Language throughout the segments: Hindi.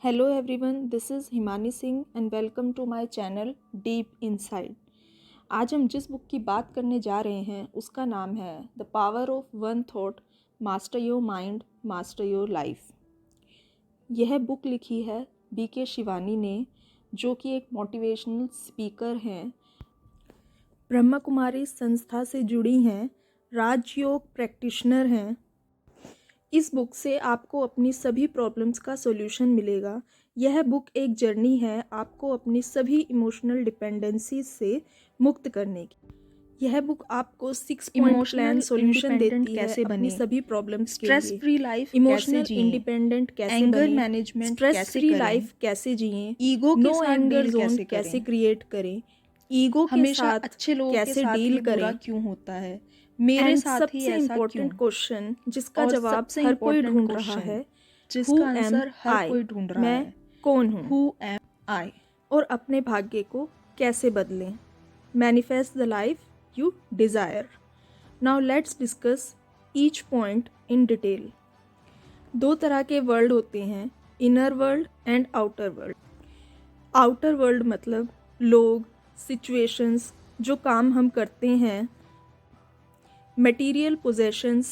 Hello everyone, this is Himani Singh and welcome to my channel Deep Inside। आज हम जिस बुक की बात करने जा रहे हैं उसका नाम है the power of one thought, master your mind, master your life. यह बुक लिखी है BK शिवानी ने, जो कि एक मोटिवेशनल स्पीकर हैं, ब्रह्मा कुमारी संस्था से जुड़ी हैं, राजयोग प्रैक्टिशनर हैं। इस बुक से आपको अपनी सभी प्रॉब्लम्स का सॉल्यूशन मिलेगा। यह बुक एक जर्नी है आपको अपनी सभी इमोशनल डिपेंडेंसीज से मुक्त करने की। यह बुक आपको 6 पॉइंट प्लान सॉल्यूशन देती है अपनी सभी प्रॉब्लम्स के लिए। Stress free life, emotional independent कैसे एंगर बने, मैनेजमेंट स्ट्रेस कैसे फ्री करें, लाइफ कैसे जिएं, ईगो के नो साथ एंगर डील जोन कैसे कैसे करें, क्रिएट करें, ईगो के हमेशा साथ अच्छे लोगों के कैसे साथ डील ही बुरा करें। क्यों होता है, मेरे एंड साथ ही सबसे ऐसा क्यों। इम्पोर्टेंट क्वेश्चन जिसका और जवाब सबसे हर कोई इम्पोर्टेंट ढूंढ रहा क्वेश्चन है, जिसका Who am answer her I? कोई ढूंढ रहा मैं है, कौन हूँ, हु एम आई। और अपने भाग्य को कैसे बदलें। Manifest the life you desire. Now let's discuss each point in detail. 2 तरह के वर्ल्ड होते हैं, inner world and outer world. Outer world मतलब लोग, सिचुएशंस, जो काम हम करते हैं, मटेरियल पोजेशंस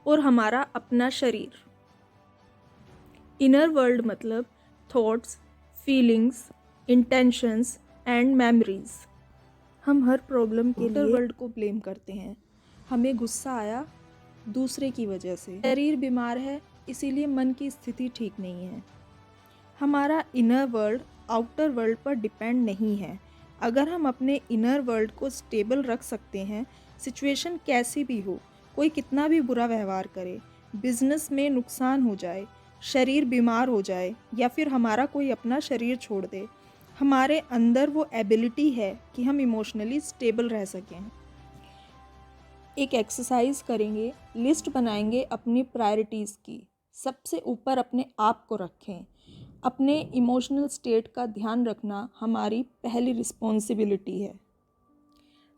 और हमारा अपना शरीर। इनर वर्ल्ड मतलब thoughts, feelings, intentions and memories. हम हर प्रॉब्लम के लिए वर्ल्ड को ब्लेम करते हैं। हमें गुस्सा आया दूसरे की वजह से, शरीर बीमार है इसीलिए मन की स्थिति ठीक नहीं है। हमारा इनर वर्ल्ड आउटर वर्ल्ड पर डिपेंड नहीं है। अगर हम अपने इनर वर्ल्ड को स्टेबल रख सकते हैं, सिचुएशन कैसी भी हो, कोई कितना भी बुरा व्यवहार करे, बिजनेस में नुकसान हो जाए, शरीर बीमार हो जाए या फिर हमारा कोई अपना शरीर छोड़ दे, हमारे अंदर वो एबिलिटी है कि हम इमोशनली स्टेबल रह सकें। एक एक्सरसाइज करेंगे, लिस्ट बनाएंगे अपनी प्रायोरिटीज़ की, सबसे ऊपर अपने आप को रखें। अपने इमोशनल स्टेट का ध्यान रखना हमारी पहली रिस्पॉन्सिबिलिटी है।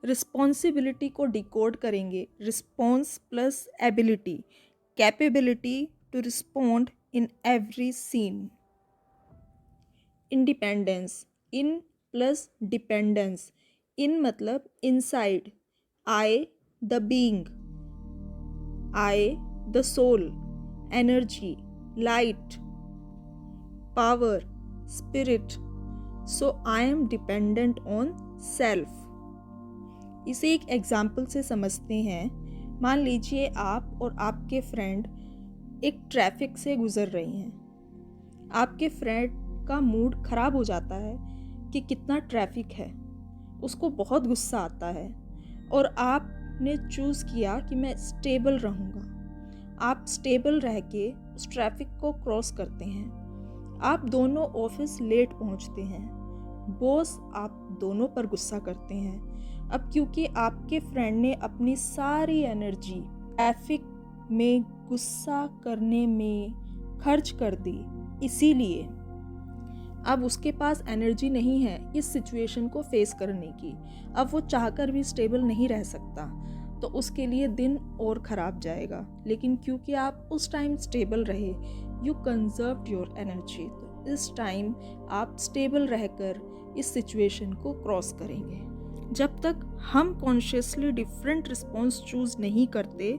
रिस्पॉन्सिबिलिटी को डिकोड करेंगे, response plus ability, capability to respond in every scene. Independence, in plus dependence. In मतलब inside, I the being, I the soul, energy, light, power, spirit. So I am dependent on self. इसे एक एग्जाम्पल से समझते हैं। मान लीजिए आप और आपके फ्रेंड एक ट्रैफिक से गुजर रही हैं। आपके फ्रेंड का मूड खराब हो जाता है कि कितना ट्रैफिक है, उसको बहुत गुस्सा आता है और आपने चूज़ किया कि मैं स्टेबल रहूँगा। आप स्टेबल रह के उस ट्रैफिक को क्रॉस करते हैं। आप दोनों ऑफिस लेट पहुँचते हैं। बॉस आप दोनों पर गुस्सा करते हैं। अब क्योंकि आपके फ्रेंड ने अपनी सारी एनर्जी ट्रैफिक में गुस्सा करने में खर्च कर दी, इसीलिए अब उसके पास एनर्जी नहीं है इस सिचुएशन को फेस करने की। अब वो चाहकर भी स्टेबल नहीं रह सकता, तो उसके लिए दिन और ख़राब जाएगा। लेकिन क्योंकि आप उस टाइम स्टेबल रहे, यू कंजर्व्ड योर एनर्जी, तो इस टाइम आप स्टेबल रहकर इस सिचुएशन को क्रॉस करेंगे। जब तक हम कॉन्शियसली डिफरेंट रिस्पॉन्स चूज़ नहीं करते,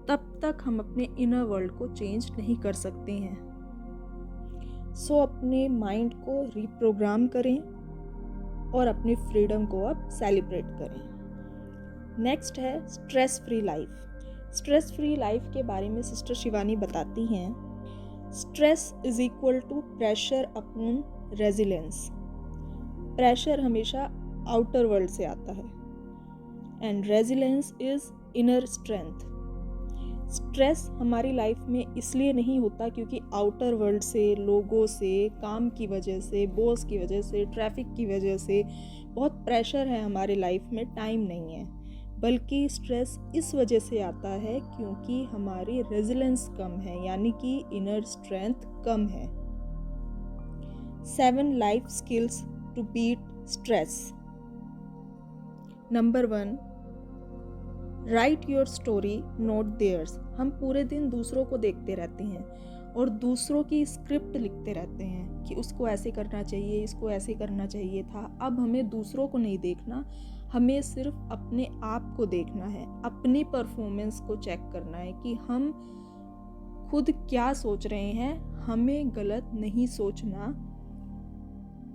तब तक हम अपने इनर वर्ल्ड को चेंज नहीं कर सकते हैं। सो अपने माइंड को रिप्रोग्राम करें और अपनी फ्रीडम को अब सेलिब्रेट करें। नेक्स्ट है stress free life. Stress free life के बारे में सिस्टर शिवानी बताती हैं, stress is equal to pressure upon resilience. Pressure हमेशा आउटर वर्ल्ड से आता है and resilience is inner strength. Stress हमारी लाइफ में इसलिए नहीं होता क्योंकि आउटर वर्ल्ड से, लोगों से, काम की वजह से, बॉस की वजह से, ट्रैफिक की वजह से बहुत प्रेशर है हमारे लाइफ में, टाइम नहीं है। बल्कि स्ट्रेस इस वजह से आता है क्योंकि हमारी रेजिलेंस कम है, यानी कि इनर स्ट्रेंथ कम है। 7 life skills to beat stress. Number 1, write your story not theirs. हम पूरे दिन दूसरों को देखते रहते हैं और दूसरों की स्क्रिप्ट लिखते रहते हैं कि उसको ऐसे करना चाहिए, इसको ऐसे करना चाहिए था। अब हमें दूसरों को नहीं देखना, हमें सिर्फ अपने आप को देखना है, अपनी परफॉर्मेंस को चेक करना है कि हम खुद क्या सोच रहे हैं। हमें गलत नहीं सोचना,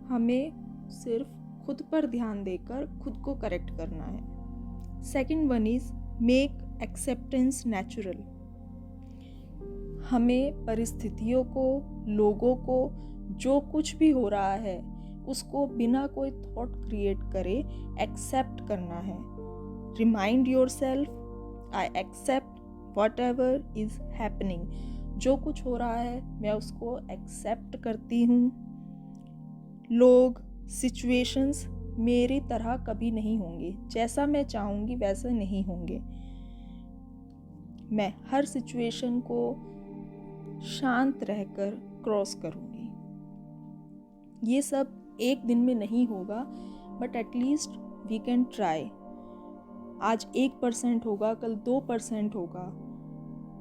हमें सिर्फ खुद पर ध्यान देकर खुद को करेक्ट करना है। Second one is make acceptance natural. हमें परिस्थितियों को, लोगों को, जो कुछ भी हो रहा है उसको बिना कोई थॉट क्रिएट करे एक्सेप्ट करना है। Remind yourself, I accept whatever is happening. जो कुछ हो रहा है मैं उसको एक्सेप्ट करती हूँ। लोग, सिचुएशंस मेरी तरह कभी नहीं होंगे, जैसा मैं चाहूँगी वैसा नहीं होंगे। मैं हर सिचुएशन को शांत रहकर क्रॉस करूँगी। ये सब एक दिन में नहीं होगा, but at least we can try. आज 1% होगा, कल 2% होगा,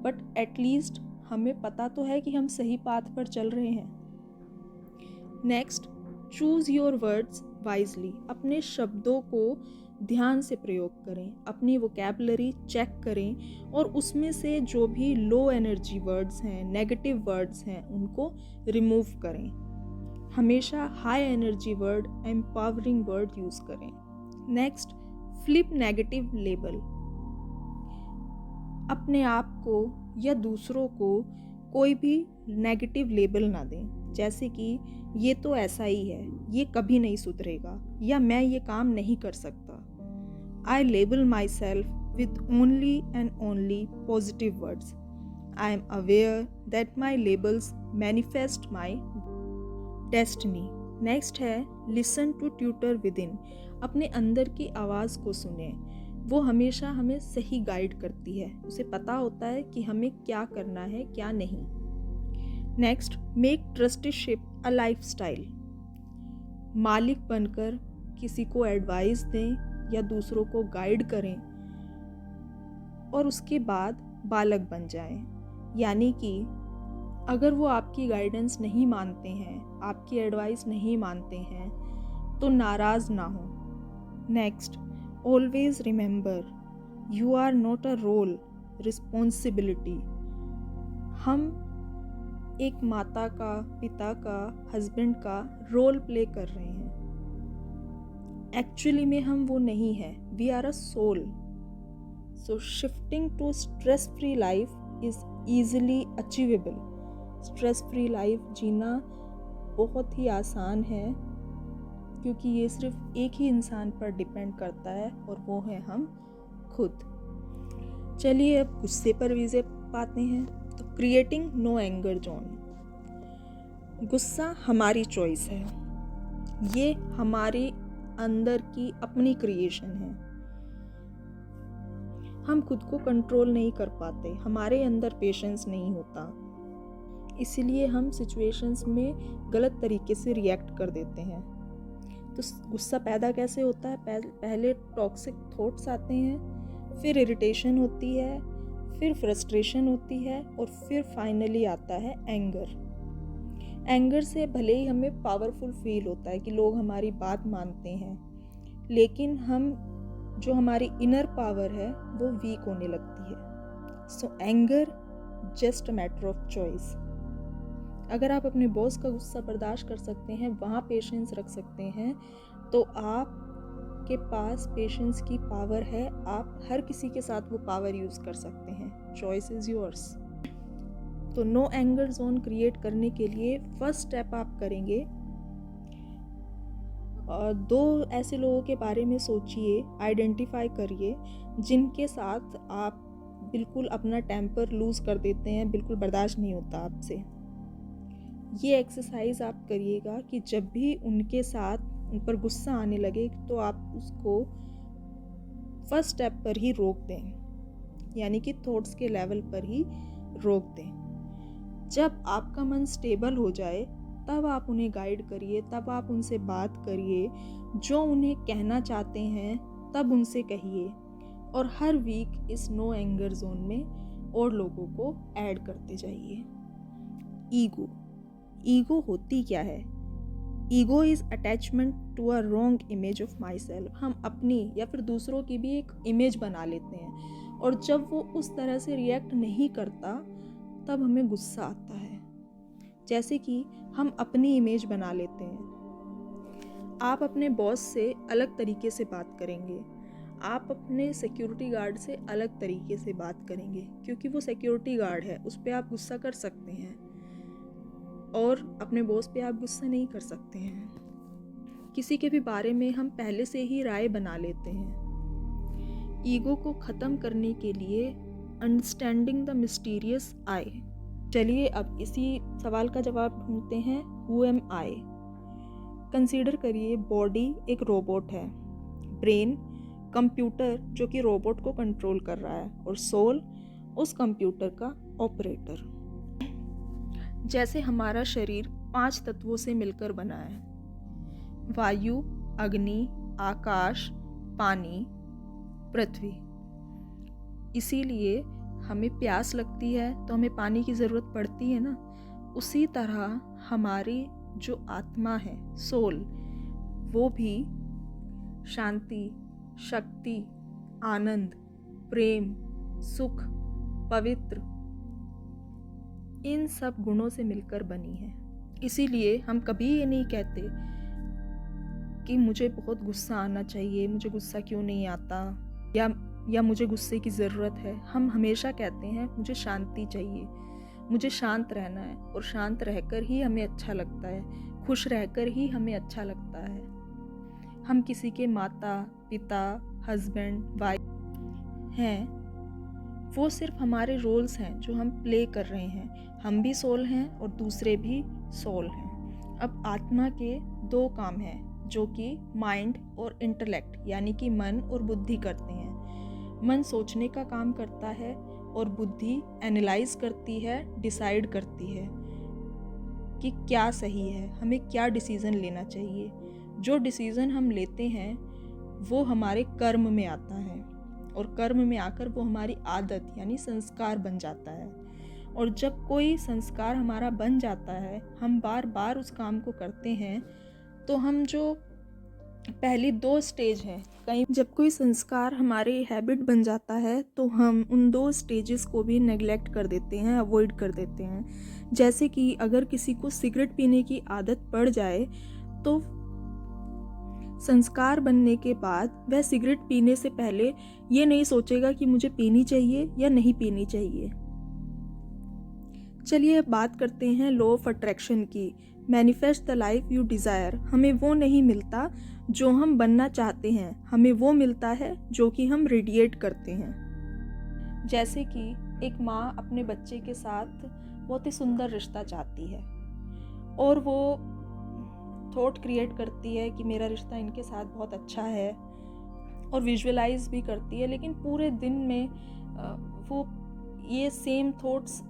बट एटलीस्ट हमें पता तो है कि हम सही पाथ पर चल रहे हैं। Next, choose your words wisely. अपने शब्दों को ध्यान से प्रयोग करें, अपनी वोकैबुलरी चेक करें और उसमें से जो भी लो एनर्जी वर्ड्स हैं, नेगेटिव वर्ड्स हैं, उनको रिमूव करें। हमेशा high energy word, empowering word use करें। Next, flip negative label. अपने आप को या दूसरों को कोई भी नेगेटिव लेबल ना दें, जैसे कि ये तो ऐसा ही है, ये कभी नहीं सुधरेगा, या मैं ये काम नहीं कर सकता। I label myself with only and only positive words. I am aware that my labels manifest my destiny. Next है listen to tutor within. अपने अंदर की आवाज़ को सुने, वो हमेशा हमें सही गाइड करती है, उसे पता होता है कि हमें क्या करना है क्या नहीं। Next, make trusteeship a lifestyle. मालिक बनकर किसी को एडवाइस दें या दूसरों को गाइड करें और उसके बाद बालक बन जाएं। यानी कि अगर वो आपकी गाइडेंस नहीं मानते हैं, आपकी एडवाइस नहीं मानते हैं, तो नाराज़ ना हो। Next, always remember you are not a role, responsibility. हम एक माता का, पिता का, हस्बैंड का रोल प्ले कर रहे हैं। एक्चुअली में हम वो नहीं है, we are a soul. So shifting to stress free life is easily achievable. Stress free life जीना बहुत ही आसान है, क्योंकि ये सिर्फ एक ही इंसान पर डिपेंड करता है और वो है हम खुद। चलिए अब गुस्से पर विजय पाते हैं। तो क्रिएटिंग नो एंगर जोन। गुस्सा हमारी चॉइस है, ये हमारे अंदर की अपनी क्रिएशन है। हम खुद को कंट्रोल नहीं कर पाते, हमारे अंदर पेशेंस नहीं होता, इसीलिए हम सिचुएशंस में गलत तरीके से रिएक्ट कर देते हैं। तो गुस्सा पैदा कैसे होता है? पहले टॉक्सिक थॉट्स आते हैं, फिर इरिटेशन होती है, फिर फ्रस्ट्रेशन होती है और फिर फाइनली आता है एंगर। एंगर से भले ही हमें पावरफुल फील होता है कि लोग हमारी बात मानते हैं, लेकिन हम जो हमारी इनर पावर है वो वीक होने लगती है। सो anger just a matter of choice. अगर आप अपने बॉस का गुस्सा बर्दाश्त कर सकते हैं, वहाँ पेशेंस रख सकते हैं, तो आपके पास पेशेंस की पावर है। आप हर किसी के साथ वो पावर यूज़ कर सकते हैं। Choice is yours. तो नो एंगर जोन क्रिएट करने के लिए फर्स्ट स्टेप आप करेंगे, और 2 ऐसे लोगों के बारे में सोचिए, आइडेंटिफाई करिए जिनके साथ आप बिल्कुल अपना टेम्पर लूज़ कर देते हैं, बिल्कुल बर्दाश्त नहीं होता आपसे। ये एक्सरसाइज आप करिएगा कि जब भी उनके साथ उन पर गुस्सा आने लगे तो आप उसको फर्स्ट स्टेप पर ही रोक दें, यानी कि थॉट्स के लेवल पर ही रोक दें। जब आपका मन स्टेबल हो जाए तब आप उन्हें गाइड करिए, तब आप उनसे बात करिए, जो उन्हें कहना चाहते हैं तब उनसे कहिए, और हर वीक इस नो एंगर जोन में और लोगों को ऐड करते जाइए। ईगो। ईगो होती क्या है? Ego is attachment to a wrong image of myself. हम अपनी या फिर दूसरों की भी एक इमेज बना लेते हैं, और जब वो उस तरह से रिएक्ट नहीं करता तब हमें गुस्सा आता है। जैसे कि हम अपनी इमेज बना लेते हैं। आप अपने बॉस से अलग तरीके से बात करेंगे, आप अपने सिक्योरिटी गार्ड से अलग तरीके से बात करेंगे, क्योंकि वो सिक्योरिटी गार्ड है, उस पर आप गुस्सा कर सकते हैं, और अपने बॉस पे आप गुस्सा नहीं कर सकते हैं। किसी के भी बारे में हम पहले से ही राय बना लेते हैं। ईगो को ख़त्म करने के लिए अंडरस्टैंडिंग द मिस्टीरियस आई। चलिए अब इसी सवाल का जवाब ढूंढते हैं। Who am I? कंसीडर करिए, बॉडी एक रोबोट है, ब्रेन कंप्यूटर जो कि रोबोट को कंट्रोल कर रहा है, और सोल उस कंप्यूटर का ऑपरेटर। जैसे हमारा शरीर 5 तत्वों से मिलकर बना है, वायु, अग्नि, आकाश, पानी, पृथ्वी। इसीलिए हमें प्यास लगती है तो हमें पानी की ज़रूरत पड़ती है ना। उसी तरह हमारी जो आत्मा है, सोल, वो भी शांति, शक्ति, आनंद, प्रेम, सुख, पवित्र, इन सब गुणों से मिलकर बनी है। इसीलिए हम कभी ये नहीं कहते कि मुझे बहुत गुस्सा आना चाहिए, मुझे गुस्सा क्यों नहीं आता, या मुझे गुस्से की ज़रूरत है। हम हमेशा कहते हैं मुझे शांति चाहिए, मुझे शांत रहना है, और शांत रहकर ही हमें अच्छा लगता है, खुश रहकर ही हमें अच्छा लगता है। हम किसी के माता, पिता, हस्बैंड, वाइफ हैं, वो सिर्फ हमारे रोल्स हैं जो हम प्ले कर रहे हैं। हम भी सोल हैं और दूसरे भी सोल हैं। अब आत्मा के 2 काम हैं जो कि माइंड और इंटेलेक्ट यानी कि मन और बुद्धि करते हैं। मन सोचने का काम करता है और बुद्धि एनालाइज करती है, डिसाइड करती है कि क्या सही है, हमें क्या डिसीज़न लेना चाहिए। जो डिसीज़न हम लेते हैं वो हमारे कर्म में आता है, और कर्म में आकर वो हमारी आदत यानी संस्कार बन जाता है। और जब कोई संस्कार हमारा बन जाता है, हम बार बार उस काम को करते हैं, तो हम जो पहली 2 स्टेज हैं, कहीं जब कोई संस्कार हमारी हैबिट बन जाता है तो हम उन 2 स्टेजेस को भी नेग्लेक्ट कर देते हैं, अवॉइड कर देते हैं। जैसे कि अगर किसी को सिगरेट पीने की आदत पड़ जाए तो संस्कार बनने के बाद वह सिगरेट पीने से पहले ये नहीं सोचेगा कि मुझे पीनी चाहिए या नहीं पीनी चाहिए। चलिए अब बात करते हैं लॉ ऑफ अट्रैक्शन की। Manifest the life you desire. हमें वो नहीं मिलता जो हम बनना चाहते हैं, हमें वो मिलता है जो कि हम रेडिएट करते हैं। जैसे कि एक माँ अपने बच्चे के साथ बहुत ही सुंदर रिश्ता चाहती है, और वो थॉट क्रिएट करती है कि मेरा रिश्ता इनके साथ बहुत अच्छा है, और विजुअलाइज भी करती है, लेकिन पूरे दिन में वो ये सेम थॉट्स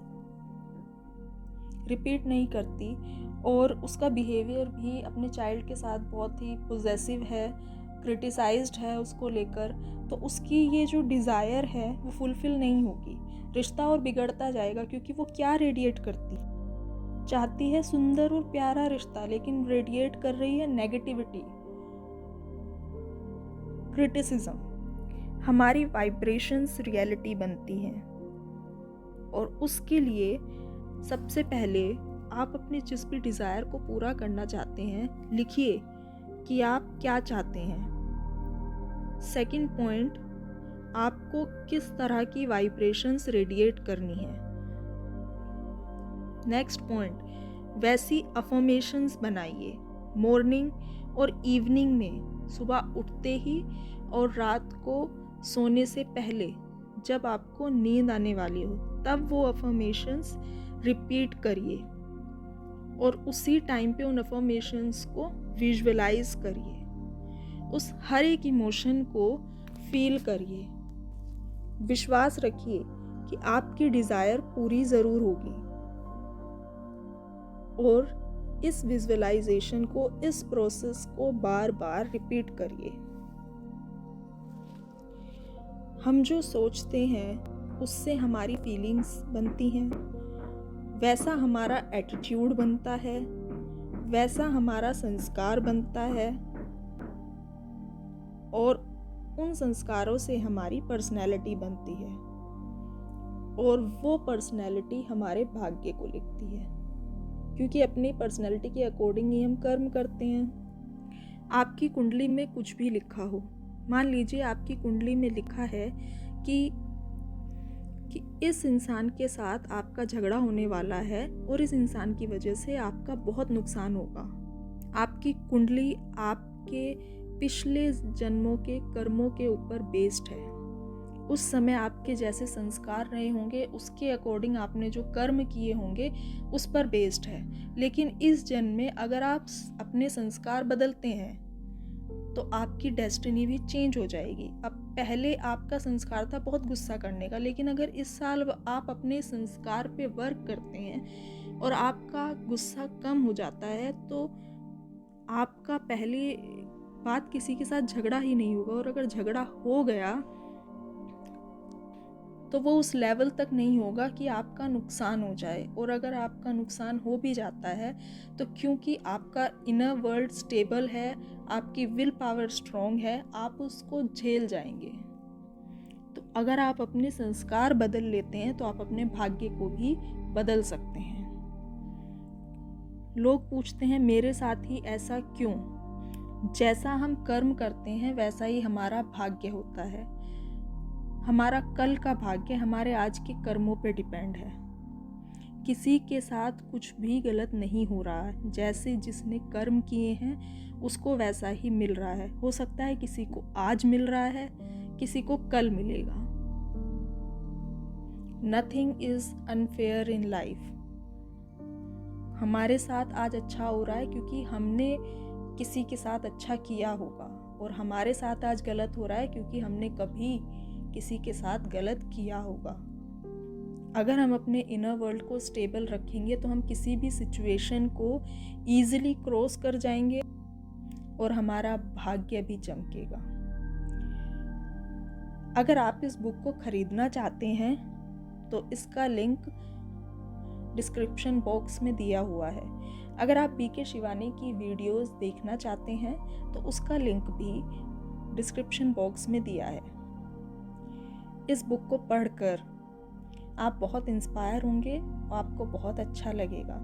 रिपीट नहीं करती, और उसका बिहेवियर भी अपने चाइल्ड के साथ बहुत ही पोजेसिव है, क्रिटिसाइज्ड है उसको लेकर। तो उसकी ये जो डिज़ायर है वो फुलफिल नहीं होगी, रिश्ता और बिगड़ता जाएगा, क्योंकि वो क्या रेडिएट करती चाहती है सुंदर और प्यारा रिश्ता, लेकिन रेडिएट कर रही है नेगेटिविटी, क्रिटिसिज्म। हमारी वाइब्रेशंस रियलिटी बनती हैं, और उसके लिए सबसे पहले आप अपने जिस भी डिज़ायर को पूरा करना चाहते हैं, लिखिए कि आप क्या चाहते हैं। सेकंड पॉइंट, आपको किस तरह की वाइब्रेशंस रेडिएट करनी है। नेक्स्ट पॉइंट, वैसी अफर्मेशंस बनाइए मॉर्निंग और इवनिंग में, सुबह उठते ही और रात को सोने से पहले, जब आपको नींद आने वाली हो तब वो अफर्मेशंस रिपीट करिए, और उसी टाइम पे उन अफर्मेशंस को विजुअलाइज करिए। उस हर एक इमोशन को फील करिए। विश्वास रखिए कि आपकी डिज़ायर पूरी ज़रूर होगी, और इस विजुअलाइजेशन को, इस प्रोसेस को बार बार रिपीट करिए। हम जो सोचते हैं उससे हमारी फीलिंग्स बनती हैं, वैसा हमारा एटीट्यूड बनता है, वैसा हमारा संस्कार बनता है और उन संस्कारों से हमारी पर्सनैलिटी बनती है और वो पर्सनैलिटी हमारे भाग्य को लिखती है, क्योंकि अपनी पर्सनैलिटी के अकॉर्डिंग ही हम कर्म करते हैं। आपकी कुंडली में कुछ भी लिखा हो, मान लीजिए आपकी कुंडली में लिखा है कि इस इंसान के साथ आपका झगड़ा होने वाला है और इस इंसान की वजह से आपका बहुत नुकसान होगा। आपकी कुंडली आपके पिछले जन्मों के कर्मों के ऊपर बेस्ड है। उस समय आपके जैसे संस्कार रहे होंगे, उसके अकॉर्डिंग आपने जो कर्म किए होंगे उस पर बेस्ड है। लेकिन इस जन्म में अगर आप अपने संस्कार बदलते हैं तो आपकी डेस्टिनी भी चेंज हो जाएगी। अब पहले आपका संस्कार था बहुत गुस्सा करने का, लेकिन अगर इस साल आप अपने संस्कार पे वर्क करते हैं और आपका गुस्सा कम हो जाता है तो आपका पहली बात किसी के साथ झगड़ा ही नहीं होगा, और अगर झगड़ा हो गया तो वो उस लेवल तक नहीं होगा कि आपका नुकसान हो जाए। और अगर आपका नुकसान हो भी जाता है तो क्योंकि आपका इनर वर्ल्ड स्टेबल है, आपकी विल पावर स्ट्रॉन्ग है, आप उसको झेल जाएंगे। तो अगर आप अपने संस्कार बदल लेते हैं तो आप अपने भाग्य को भी बदल सकते हैं। लोग पूछते हैं मेरे साथ ही ऐसा क्यों? जैसा हम कर्म करते हैं वैसा ही हमारा भाग्य होता है। हमारा कल का भाग्य हमारे आज के कर्मों पे डिपेंड है। किसी के साथ कुछ भी गलत नहीं हो रहा है, जैसे जिसने कर्म किए हैं उसको वैसा ही मिल रहा है। हो सकता है किसी को आज मिल रहा है, किसी को कल मिलेगा। Nothing is unfair in life. हमारे साथ आज अच्छा हो रहा है क्योंकि हमने किसी के साथ अच्छा किया होगा, और हमारे साथ आज गलत हो रहा है क्योंकि हमने कभी किसी के साथ गलत किया होगा। अगर हम अपने इनर वर्ल्ड को स्टेबल रखेंगे तो हम किसी भी सिचुएशन को ईजिली क्रॉस कर जाएंगे और हमारा भाग्य भी चमकेगा। अगर आप इस बुक को खरीदना चाहते हैं तो इसका लिंक डिस्क्रिप्शन बॉक्स में दिया हुआ है। अगर आप बीके शिवानी की वीडियोस देखना चाहते हैं तो उसका लिंक भी डिस्क्रिप्शन बॉक्स में दिया है। इस बुक को पढ़कर आप बहुत इंस्पायर होंगे और आपको बहुत अच्छा लगेगा।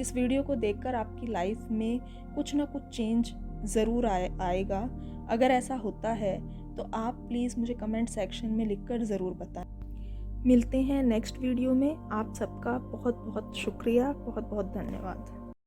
इस वीडियो को देखकर आपकी लाइफ में कुछ ना कुछ चेंज ज़रूर आएगा। अगर ऐसा होता है तो आप प्लीज़ मुझे कमेंट सेक्शन में लिखकर ज़रूर बताएं। मिलते हैं नेक्स्ट वीडियो में। आप सबका बहुत बहुत शुक्रिया, बहुत बहुत धन्यवाद।